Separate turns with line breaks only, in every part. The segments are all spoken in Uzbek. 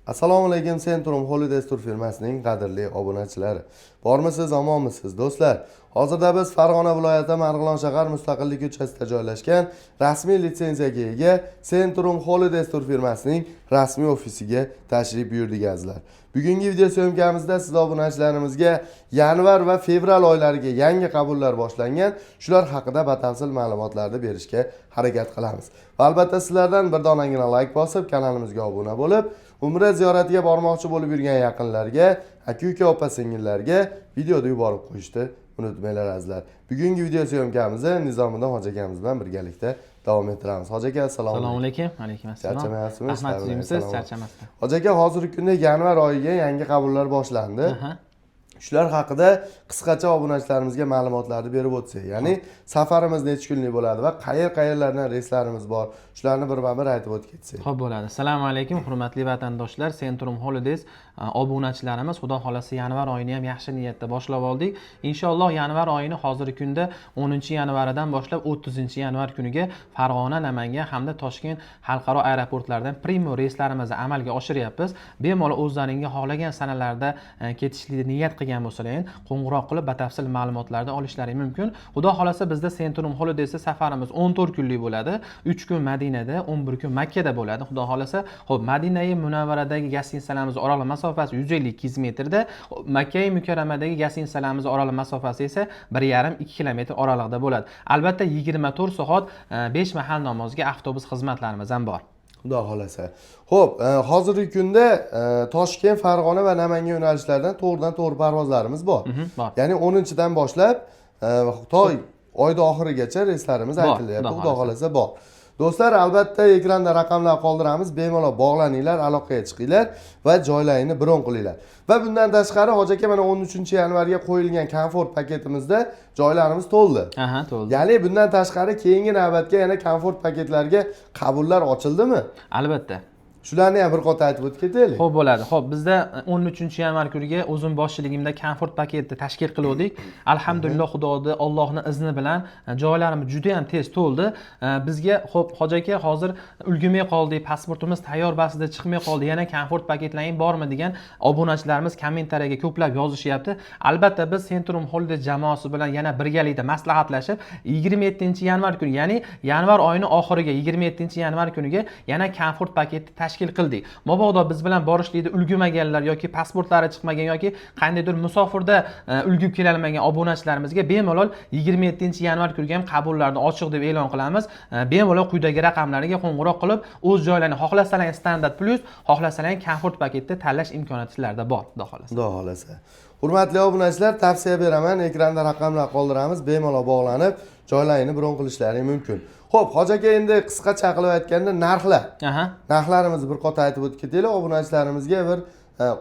Assalomu alaykum, Centrum Holidays Tour firmasining qadrli obunachilari. Bormisiz, omonmisiz do'stlar? Hozirda biz Farg'ona viloyati Marg'ilon shahar mustaqillik ko'chasida joylashgan rasmiy litsenziyaga ega Centrum Holidays Tour firmasining rasmiy ofisiga tashrif buyurdik azizlar. Bugungi video syomkamizda siz obunachilarimizga yanvar va fevral oylariga yangi qabullar boshlangan, shular haqida batafsil ma'lumotlarni berishga harakat qilamiz. Va albatta sizlardan bir donagina like bosib, kanalimizga obuna bo'lib, Umra ziyoratiga bormoqchi bo'lib yurgan yaqinlarga, aka-uka, opa-singillarga videoni yuborib qo'yishni unutmanglar azizlar. Bugungi video syomkamizni Nizomiddin hoji akamiz bilan birgalikda davom ettiramiz. Hoji aka, assalomu
alaykum. Alaykum assalom.
Charchamayapsizmi?
Rahmat, charchamasdan.
Hoji aka, hozirgi kunda yanvar oyiga yangi qabullar boshlandi. Shular haqida qisqacha obunachilarimizga ma'lumotlarni berib o'tsak. Ya'ni safarimiz necha kunlik bo'ladi va qayerlardan reyslarimiz bor, shularni birma-bir aytib o'tib ketsak.
Xo'p bo'ladi. Assalomu alaykum, hurmatli vatandoshlar. Centrum Holidays obunachilarimiz, xudo xolasa yanvar oyini ham yaxshi niyatda boshlab oldik. Inshaalloh yanvar oyini hozirgi kunda 10-yanvardan boshlab 30-yanvar kuniga Farg'ona, Namangan hamda Toshkent xalqaro aeroportlaridan primo reyslarimizni amalga oshiryapmiz. Bemalol o'zlaringga xohlagan sanalarda ketishlikni niyat qilgan bo'lsalaring, qo'ng'iroq qilib batafsil ma'lumotlarni olishlari mumkin. Xudo xolasa bizda Centrum Holidaysda safarimiz 14 kunlik bo'ladi. 3 kun Madinada, 11 kun Makka da bo'ladi. Xudo xolasa, xo'p, Madinai Munavvaradagi gastinisalarimiz oraliq masofasi 150-200 metrda, Makkai Mukarramadagi gastinisalarimiz oraliq masofasi esa 1,5-2 kilometr oralig'ida bo'ladi. Albatta 24 soat 5 mahal namozga avtobus xizmatlarimiz ham bor.
Xudo xolasa. Xo'p, hozirgi kunda Toshkent, Farg'ona va Namangan yo'nalishlaridan to'g'ridan-to'g'ri parvozlarimiz bor. Ya'ni 10-dan boshlab to oyning oxirigacha reyslarimiz aytilyapti. Xudo xolasa bor. Do'stlar, albatta ekranda raqamlar qoldiramiz. Bemalol bog'laninglar, aloqaga chiqinglar va joylaringni bron qilinglar. Va bundan tashqari hoji aka, mana 13-yanvarga qo'yilgan komfort paketimizda joylarimiz to'ldi.
To'ldi.
Ya'ni bundan tashqari keyingi navbatga yana komfort paketlarga qabullar ochildimi?
Albatta.
Shularni ham bir qator aytib o'tib ketaylik.
Xo'p bo'ladi. Xo'p, bizda 13-yanvar kuniga o'zim boshchiligimda komfort paketni tashkil qildik. Alhamdulillah, Xudoning Allohning izni bilan joylarimiz juda ham tez to'ldi. Bizga xo'p, hoji aka, hozir ulgurmay qoldik, pasportimiz tayyor basida chiqmay qoldi. Yana komfort paketlaring bormi degan obunachilarimiz kommentariyaga ko'plab yozishyapti. Albatta biz Centrum Holidays jamoasi bilan yana birgalikda maslahatlashib 27-yanvar kuni, ya'ni yanvar oyining oxiriga 27-yanvar kuniga yana komfort paketni tashkil qildik. Mabodo biz bilan borishlikda ulgurmaganlar yoki pasportlari chiqmagan yoki qandaydir musofirda ulgurib kela olmagan obunachilarimizga bemalol 27-yanvar kuniga ham qabullarni ochiq deb e'lon qilamiz. Bemalol quyidagi raqamlariga qo'ng'iroq qilib, o'z joylarini xohlasalang standart plus, xohlasalang komfort paketda tanlash imkoniyati sizlarda bor, xudo xolasa.
Xudo xolasa. Hurmatli obunachilar, tavsiya beraman, ekranda raqamlar qoldiramiz, bemalol bog'lanib, joylaringni bron qilishlaring mumkin. Xo'p, hoji aka, endi qisqacha qilib aytganda narxlar. Narxlarimizni bir qator aytib o'tib ketaylik, obunachilarimizga bir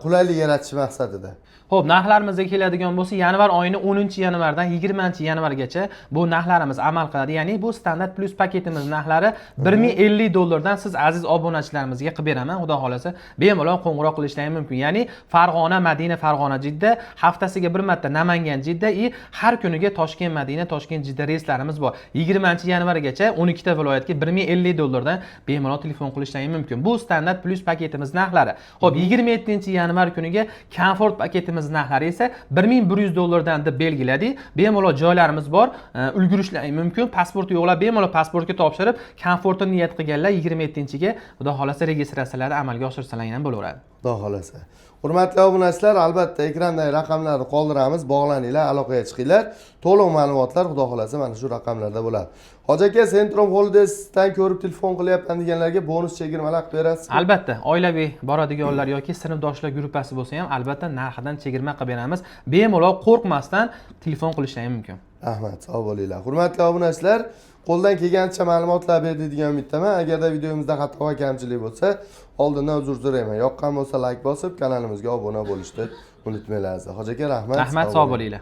qulaylik yaratish maqsadida.
Xo'p, narxlarimizga keladigan bo'lsa, yanvar oyining 10-yanvardan 20-yanvargacha bu narxlarimiz amal qiladi. Ya'ni bu standart plus paketimiz narxlari $1050 dan siz aziz obunachilarimizga qilib beraman. Xudo xolasa, bemalol qo'ng'iroq qilishlaringiz mumkin. Ya'ni Farg'ona, Madina, Farg'ona, Jidda, haftasiga bir marta Namangan, Jidda har kuniga Toshkent, Madina, Toshkent, Jidda reyslarimiz bor. 20-yanvargacha 12 ta viloyatga $1050 dan bemalol telefon qilishlaringiz mumkin. Bu standart plus paketimiz narxlari. Xo'p, 27-yanvar kuniga komfort paketimiz narxlari esa $1100 dan deb belgiladik. Bemalol joylarimiz bor, ulgurishlaring mumkin. Pasporti yo'qlar, bemalol pasportga topshirib, komfortni niyat qilganlar 27-ga xudo xolasa registratsiyalarni amalga oshirsalar ham bo'laveradi.
Xudo xolasa. Hurmatli obunachilar, albatta ekrandagi raqamlarni qoldiramiz, bog'laninglar, aloqaga chiqinglar. To'liq ma'lumotlar xudo xolasa mana shu raqamlarda bo'ladi. Hoji aka, Centrum Holidaysdan ko'rib telefon qilyapman deganlarga bonus chegirmalar qilib berasiz?
Albatta, oilaviy boradiganlar yoki sinfdoshlar guruhi bo'lsa ham albatta narxidan chegirma qilib beramiz. Bemalol qo'rqmasdan telefon qilishlaring mumkin.
Rahmat, sog' bo'linglar. Hurmatli obunachilar, qo'ldan kelgancha ma'lumotlar berdi degan umiddaman. Agarda videomizda xato va kamchilik bo'lsa, oldindan uzr so'rayman. Yoqqan bo'lsa like bosib, kanalimizga obuna bo'lishni unutmanglar. Hoji aka, rahmat.
Rahmat, sog' bo'linglar.